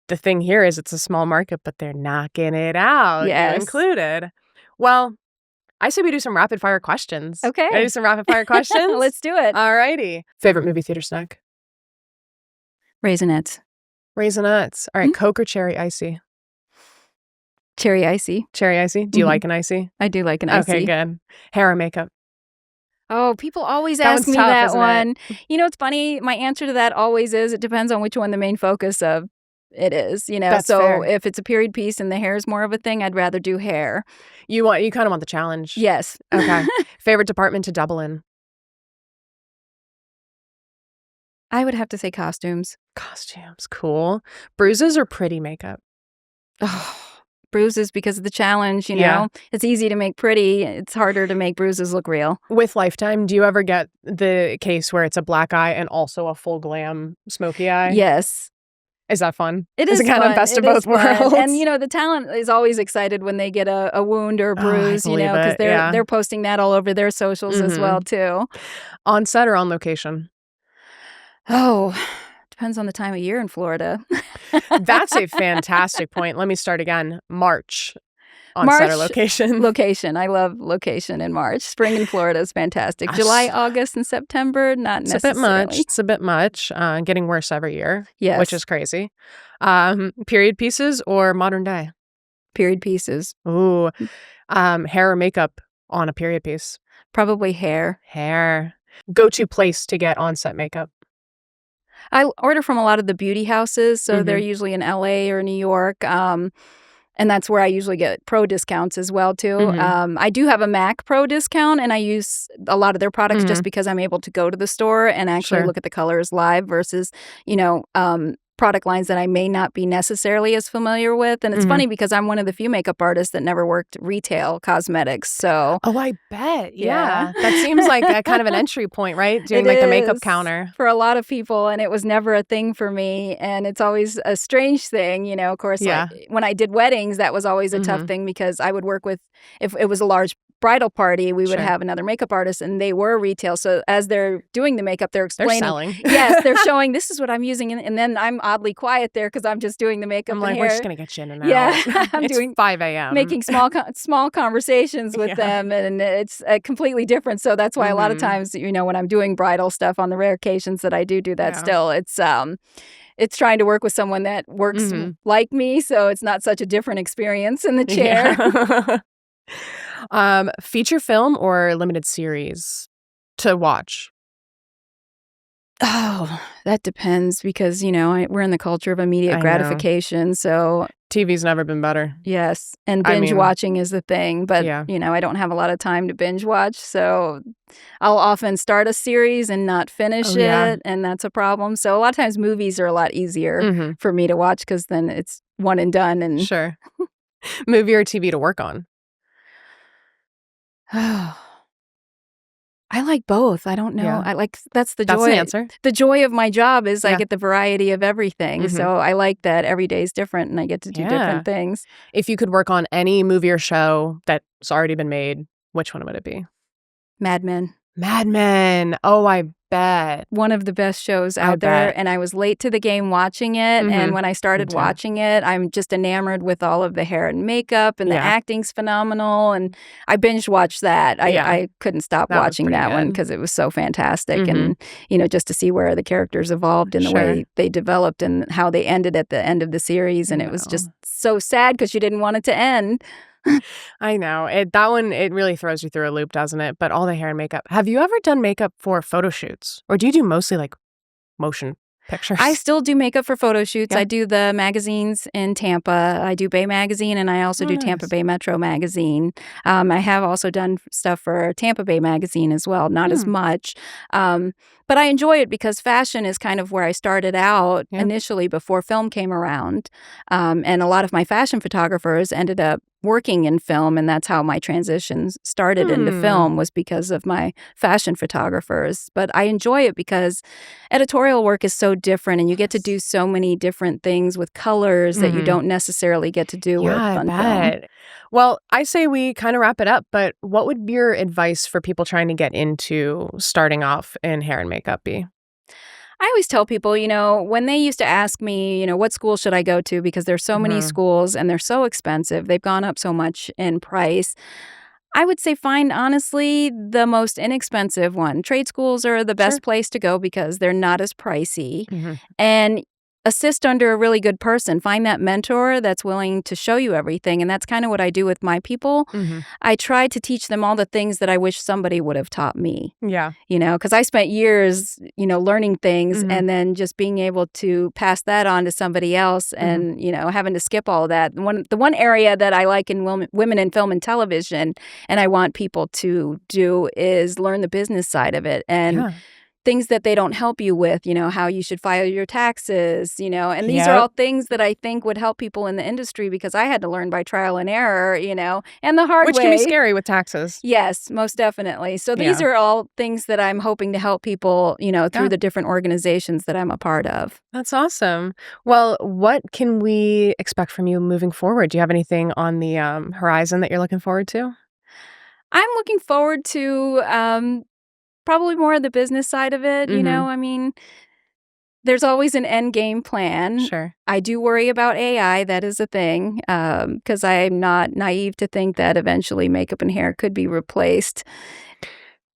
The thing here is it's a small market, but they're knocking it out.
Yes.
You included. Well, I say we do some rapid fire questions.
Okay.
I do some rapid fire questions.
Let's do it.
All righty. Favorite movie theater snack?
Raisinets.
Raisinets. All right. Coke or cherry icy?
Cherry icy.
Cherry icy. Do you like an icy?
I do like an icy.
Okay, good. Hair or makeup?
Oh, people always ask me
tough,
that
isn't
one. You know, it's funny. My answer to that always is it depends on which one the main focus of it is. You know,
That's
so
fair.
if it's a period piece and the hair is more of a thing, I'd rather do hair.
You kind of want the challenge.
Yes.
Okay. Favorite department to double in?
I would have to say costumes.
Costumes. Cool. Bruises or pretty makeup?
Oh, bruises because of the challenge, you know. It's easy to make pretty. It's harder to make bruises look real.
With Lifetime, do you ever get the case where it's a black eye and also a full glam smoky eye?
Yes.
Is that fun?
It is
kind
fun.
of best of
It is
both
fun.
worlds?
And, you know, the talent is always excited when they get a wound or a bruise, you know, because they're posting that all over their socials as well, too.
On set or on location?
Oh, depends on the time of year in Florida.
That's a fantastic point. Let me start again. March. On set or location?
Location. I love location in March. Spring in Florida is fantastic. July, August, and September, not necessarily.
It's a bit much. Getting worse every year, which is crazy. Period pieces or modern day?
Period pieces.
Ooh. Hair or makeup on a period piece?
Probably hair.
Hair. Go-to place to get on-set makeup?
I order from a lot of the beauty houses, so they're usually in LA or New York. And that's where I usually get pro discounts as well, too. I do have a MAC pro discount, and I use a lot of their products just because I'm able to go to the store and actually look at the colors live versus, you know, product lines that I may not be necessarily as familiar with. And it's funny because I'm one of the few makeup artists that never worked retail cosmetics. So
I bet. Yeah. That seems like a kind of an entry point, right? Doing like the makeup counter.
For a lot of people, and it was never a thing for me. And it's always a strange thing, you know, of course, like when I did weddings, that was always a tough thing because I would work with, if it was a large bridal party, we would have another makeup artist, and they were retail. So as they're doing the makeup, they're explaining.
They're selling.
Yes, they're showing this is what I'm using, and then I'm oddly quiet there because I'm just doing the makeup.
I'm like,
and
we're
hair.
just gonna get you in and out.
Yeah, I'm
it's
doing
5 a.m.
making small conversations with them, and it's completely different. So that's why a lot of times, you know, when I'm doing bridal stuff on the rare occasions that I do that still, it's trying to work with someone that works like me, so it's not such a different experience in the chair.
Feature film or limited series to watch?
Oh, that depends because, you know, we're in the culture of immediate gratification. So
TV's never been better.
Yes. And binge watching is the thing. But, you know, I don't have a lot of time to binge watch. So I'll often start a series and not finish it. And that's a problem. So a lot of times movies are a lot easier for me to watch because then it's one and done. And
Sure. Movie or TV to work on?
Oh, I like both. I don't know.
Yeah.
That's the joy.
That's the answer.
The joy of my job is I get the variety of everything. So I like that every day is different and I get to do different things.
If you could work on any movie or show that's already been made, which one would it be?
Mad Men.
Mad Men. Oh, I bet.
One of the best shows
I
out there,
bet.
and I was late to the game watching it, and when I started
too.
watching it, I'm just enamored with all of the hair and makeup, and the
Yeah.
acting's phenomenal, and I binge watched that.
Yeah.
I couldn't stop
That was
watching
pretty
that one
good.
because it was so fantastic, and just to see where the characters evolved and the
Sure.
way they developed and how they ended at the end of the series, and it was just so sad because you didn't want it to end.
I know. That one, it really throws you through a loop, doesn't it? But all the hair and makeup. Have you ever done makeup for photo shoots? Or do you do mostly like motion pictures?
I still do makeup for photo shoots.
Yeah.
I do the magazines in Tampa. I do Bay Magazine, and I also do Tampa
nice.
Bay Metro Magazine. I have also done stuff for Tampa Bay Magazine as well, not as much. But I enjoy it because fashion is kind of where I started out initially before film came around. And a lot of my fashion photographers ended up working in film, and that's how my transition started into film, was because of my fashion photographers. But I enjoy it because editorial work is so different, and you get to do so many different things with colors that you don't necessarily get to do with on film.
Well, I say we kind of wrap it up, but what would your advice for people trying to get into starting off in hair and makeup be?
I always tell people, when they used to ask me, what school should I go to, because there's so many schools and they're so expensive, they've gone up so much in price. I would say find, honestly, the most inexpensive one. Trade schools are the best place to go because they're not as pricey. And assist under a really good person. Find that mentor that's willing to show you everything. And that's kind of what I do with my people. I try to teach them all the things that I wish somebody would have taught me.
Yeah.
Because I spent years, learning things and then just being able to pass that on to somebody else and, having to skip all of that. The one area that I like in women in film and television and I want people to do is learn the business side of it. And things that they don't help you with, how you should file your taxes, and these are all things that I think would help people in the industry because I had to learn by trial and error, and the hard way.
Which can be scary with taxes.
Yes, most definitely. So these are all things that I'm hoping to help people, through the different organizations that I'm a part of.
That's awesome. Well, what can we expect from you moving forward? Do you have anything on the horizon that you're looking forward to?
I'm looking forward to probably more of the business side of it, I mean, there's always an end game plan.
Sure.
I do worry about AI. That is a thing because I'm not naive to think that eventually makeup and hair could be replaced.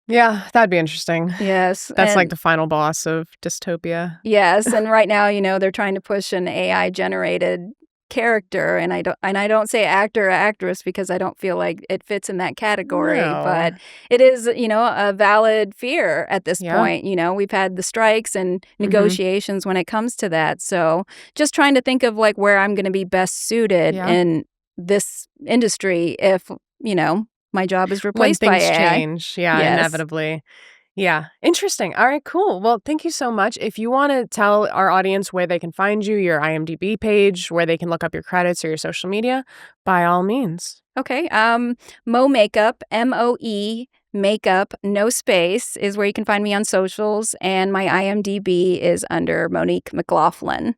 Yeah, that'd be interesting.
Yes.
That's like the final boss of dystopia.
Yes. And right now, they're trying to push an AI generated character, and I don't say actor or actress because I don't feel like it fits in that category, but it is, a valid fear at this point. We've had the strikes and negotiations when it comes to that. So just trying to think of like where I'm going to be best suited in this industry if, my job is replaced by AI.
When things change, inevitably. Yeah. Interesting. All right, cool. Well, thank you so much. If you want to tell our audience where they can find you, your IMDb page, where they can look up your credits or your social media, by all means.
Okay. Mo Makeup, MOE Makeup, no space, is where you can find me on socials. And my IMDb is under Monique McLaughlin.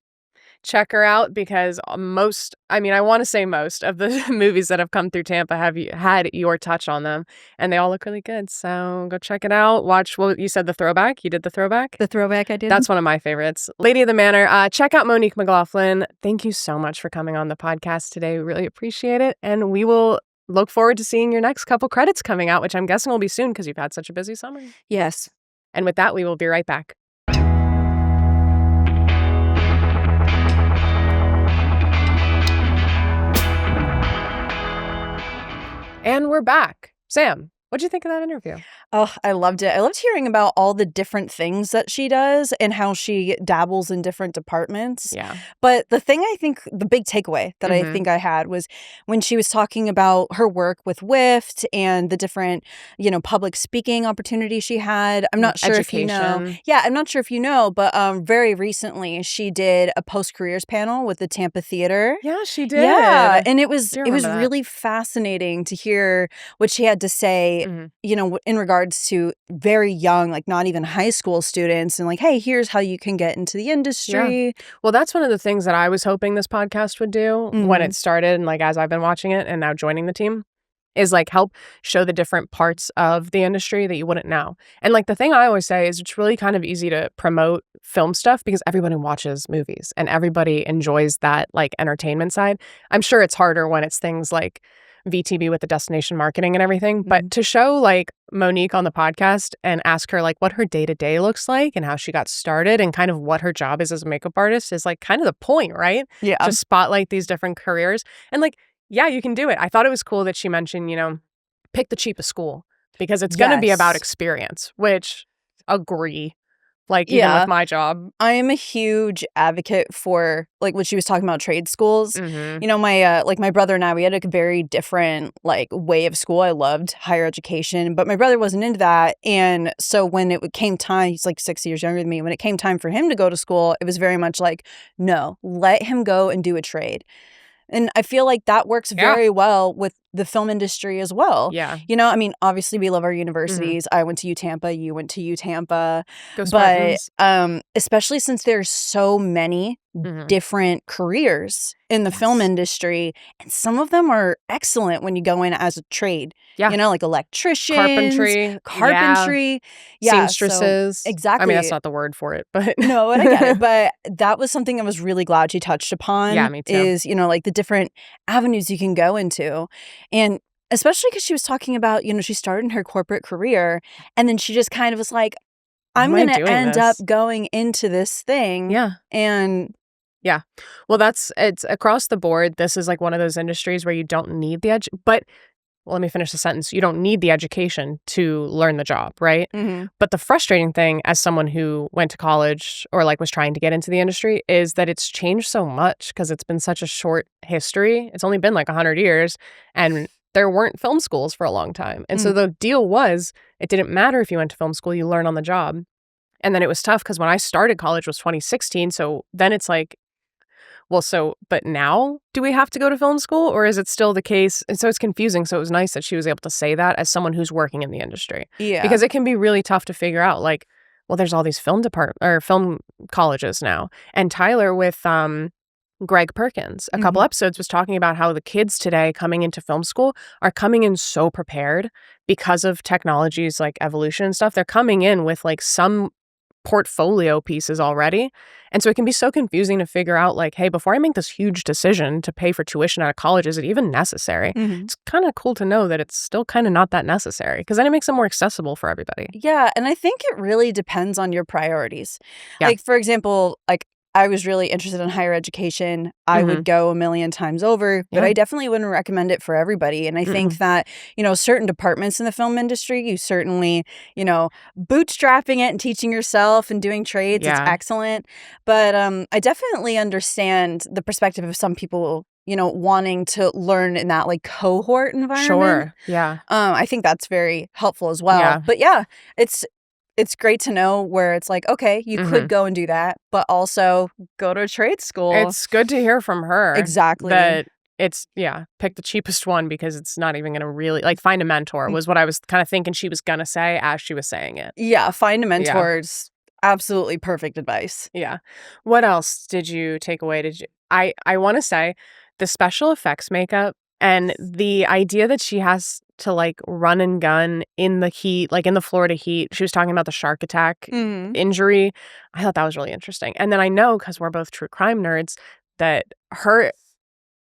Check her out because I want to say most of the movies that have come through Tampa have had your touch on them, and they all look really good. So go check it out. Watch, you said the throwback. You did the throwback?
The throwback I did.
That's one of my favorites. Lady of the Manor. Check out Monique McLaughlin. Thank you so much for coming on the podcast today. We really appreciate it. And we will look forward to seeing your next couple credits coming out, which I'm guessing will be soon because you've had such a busy summer.
Yes.
And with that, we will be right back. And we're back. Sam, what'd you think of that interview?
Oh, I loved it. I loved hearing about all the different things that she does and how she dabbles in different departments.
Yeah.
But the big takeaway that I think I had was when she was talking about her work with WIFT and the different, public speaking opportunities she had. I'm not sure if you know. Yeah, I'm not sure if you know, but very recently she did a post-careers panel with the Tampa Theater.
Yeah, she did.
Yeah, and it was really fascinating to hear what she had to say, in regards to very young, like not even high school students, and like, hey, here's how you can get into the industry.
Yeah. Well, that's one of the things that I was hoping this podcast would do when it started, and like as I've been watching it and now joining the team. is like help show the different parts of the industry that you wouldn't know. And like the thing I always say is it's really kind of easy to promote film stuff because everybody watches movies and everybody enjoys that like entertainment side. I'm sure it's harder when it's things like VTB with the destination marketing and everything, but to show like Monique on the podcast and ask her like what her day-to-day looks like and how she got started and kind of what her job is as a makeup artist is like kind of the point, right?
Yeah.
To spotlight these different careers. And like, yeah, you can do it. I thought it was cool that she mentioned, you know, pick the cheapest school because it's going to be about experience, which agree. Like even with my job.
I am a huge advocate for like what she was talking about trade schools. You know, my brother and I, we had a very different like way of school. I loved higher education, but my brother wasn't into that. And so when it came time, he's like 6 years younger than me. When it came time for him to go to school, it was very much like, no, let him go and do a trade. And I feel like that works very well with the film industry as well.
Yeah.
You know, I mean, obviously we love our universities. I went to UTampa, you went to UTampa.
Go Spartans.
But especially since there's so many different careers in the film industry, and some of them are excellent when you go in as a trade. Yeah. You know, like electricians, carpentry,
seamstresses.
So, exactly.
I mean, that's not the word for it, but
no, I get it. But that was something I was really glad she touched upon.
Yeah, me too.
Is, you know, like the different avenues you can go into. And especially because she was talking about, you know, she started in her corporate career and then she just kind of was like, I'm going to end up going into this thing.
Yeah.
And
yeah. Well, it's across the board. This is like one of those industries where you don't need the edge, but well, let me finish the sentence. You don't need the education to learn the job, right? But the frustrating thing as someone who went to college or like was trying to get into the industry is that it's changed so much because it's been such a short history. It's only been like 100 years and there weren't film schools for a long time. And so the deal was it didn't matter if you went to film school, you learn on the job. And then it was tough because when I started college was 2016. So then it's like, well, but now do we have to go to film school or is it still the case? And so it's confusing. So it was nice that she was able to say that as someone who's working in the industry.
Yeah.
Because it can be really tough to figure out like, well, there's all these film colleges now. And Tyler with Greg Perkins, a couple episodes was talking about how the kids today coming into film school are coming in so prepared because of technologies like evolution and stuff. They're coming in with like some portfolio pieces already. And so it can be so confusing to figure out like, hey, before I make this huge decision to pay for tuition out of college, is it even necessary? It's kind of cool to know that it's still kind of not that necessary because then it makes it more accessible for everybody.
Yeah. And I think it really depends on your priorities. Yeah. Like, for example, like I was really interested in higher education. I would go a million times over, but I definitely wouldn't recommend it for everybody. And I think that, you know, certain departments in the film industry, you certainly, you know, bootstrapping it and teaching yourself and doing trades, it's excellent. But I definitely understand the perspective of some people, you know, wanting to learn in that like cohort environment.
Sure. Yeah.
I think that's very helpful as well. Yeah. But yeah, it's great to know where it's like, okay, you could go and do that, but also go to a trade school.
It's good to hear from her.
Exactly.
That it's, pick the cheapest one because it's not even going to really, like, find a mentor was what I was kind of thinking she was going to say as she was saying it.
Yeah, find a mentor is absolutely perfect advice.
Yeah. What else did you take away? I want to say the special effects makeup and the idea that she has to like run and gun in the heat, like in the Florida heat. She was talking about the shark attack injury. I thought that was really interesting. And then I know, because we're both true crime nerds, that her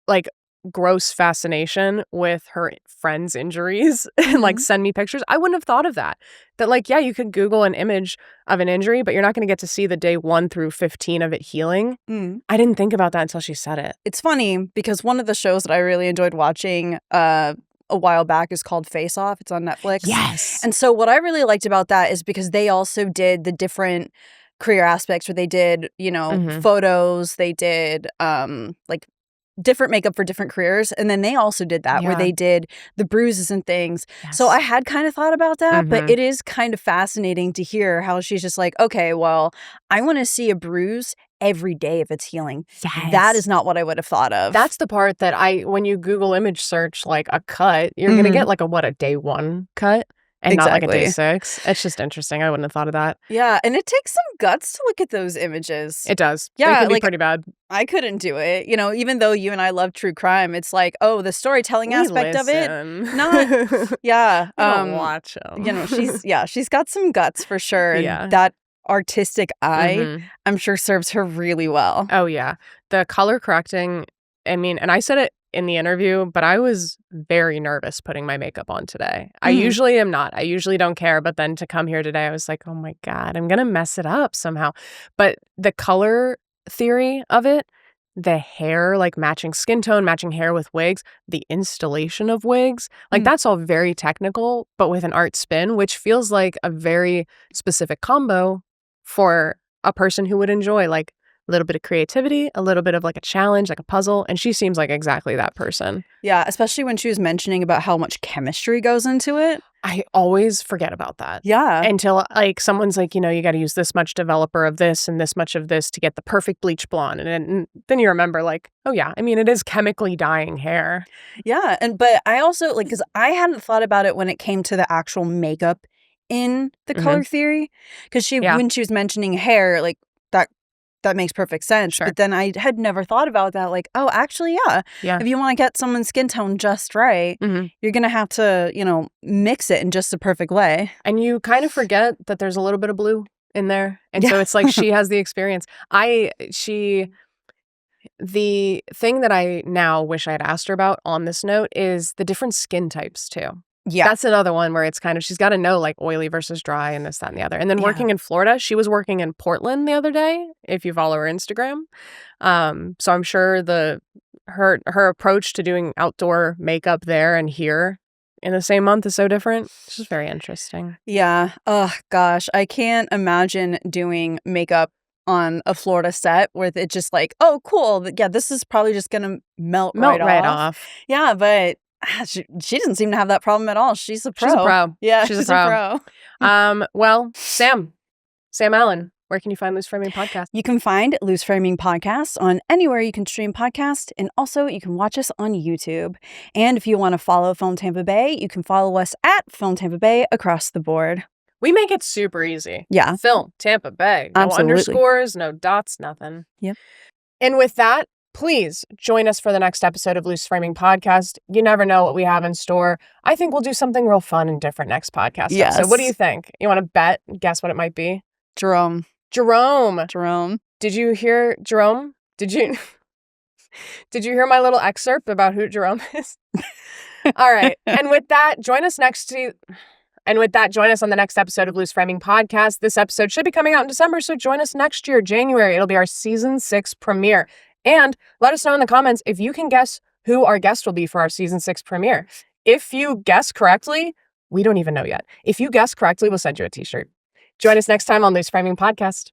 like gross fascination with her friends' injuries and like send me pictures. I wouldn't have thought of that. That like, yeah, you could Google an image of an injury, but you're not going to get to see the day 1 through 15 of it healing. I didn't think about that until she said it.
It's funny because one of the shows that I really enjoyed watching a while back is called Face Off. It's on Netflix.
Yes.
And so what I really liked about that is because they also did the different career aspects where they did, you know, photos, they did like different makeup for different careers. And then they also did that where they did the bruises and things. Yes. So I had kind of thought about that, but it is kind of fascinating to hear how she's just like, okay, well, I want to see a bruise every day if it's healing. Yes. That is not what I would have thought of.
That's the part that when you Google image search like a cut, you're going to get like a day 1 cut. and not like a day 6. It's just interesting. I wouldn't have thought of that.
Yeah, and it takes some guts to look at those images.
It does.
Yeah,
it can be pretty bad.
I couldn't do it. You know, even though you and I love true crime, it's like, oh, the storytelling aspect of it. Not, yeah.
Don't watch them.
You know, she's got some guts for sure. And that artistic eye, I'm sure serves her really well.
Oh, yeah. The color correcting, I mean, and I said it in the interview, but I was very nervous putting my makeup on today. I usually am not. I usually don't care. But then to come here today, I was like, oh my God, I'm going to mess it up somehow. But the color theory of it, the hair, like matching skin tone, matching hair with wigs, the installation of wigs, like that's all very technical, but with an art spin, which feels like a very specific combo for a person who would enjoy like a little bit of creativity, a little bit of like a challenge, like a puzzle. And she seems like exactly that person.
Yeah, especially when she was mentioning about how much chemistry goes into it.
I always forget about that.
Yeah.
Until like someone's like, you know, you got to use this much developer of this and this much of this to get the perfect bleach blonde. And then you remember like, oh yeah, I mean, it is chemically dyeing hair.
Yeah. But I also like, because I hadn't thought about it when it came to the actual makeup in the color theory. Because when she was mentioning hair, like that makes perfect sense. Sure. But then I had never thought about that. Like, oh, actually, yeah. If you want to get someone's skin tone just right, you're going to have to, you know, mix it in just the perfect way.
And you kind of forget that there's a little bit of blue in there. And so it's like she has the experience. The thing that I now wish I had asked her about on this note is the different skin types too. Yeah. That's another one where it's kind of, she's got to know like oily versus dry and this, that, and the other. And then working in Florida, she was working in Portland the other day, if you follow her Instagram. So I'm sure her approach to doing outdoor makeup there and here in the same month is so different. It's just very interesting.
Yeah. Oh, gosh. I can't imagine doing makeup on a Florida set where it's just like, oh, cool. Yeah, this is probably just going to melt right off. Yeah, but she doesn't seem to have that problem at all. She's a pro.
She's a pro.
Yeah, she's a pro.
Well, Sam Allen, where can you find Loose Framing Podcast?
You can find Loose Framing Podcast on anywhere you can stream podcasts, and also you can watch us on YouTube. And if you want to follow Film Tampa Bay, you can follow us at Film Tampa Bay across the board.
We make it super easy.
Yeah.
Film Tampa Bay. No underscores, no dots, nothing.
Yep.
And with that, please join us for the next episode of Loose Framing Podcast. You never know what we have in store. I think we'll do something real fun and different next podcast.
Yes.
So what do you think? You want to guess what it might be?
Jerome.
Did you hear Jerome? Did you hear my little excerpt about who Jerome is? All right. And with that, join us on the next episode of Loose Framing Podcast. This episode should be coming out in December, so join us next year, January. It'll be our season 6 premiere. And let us know in the comments if you can guess who our guest will be for our season 6 premiere. If you guess correctly, we don't even know yet. If you guess correctly, we'll send you a t-shirt. Join us next time on Loose Framing Podcast.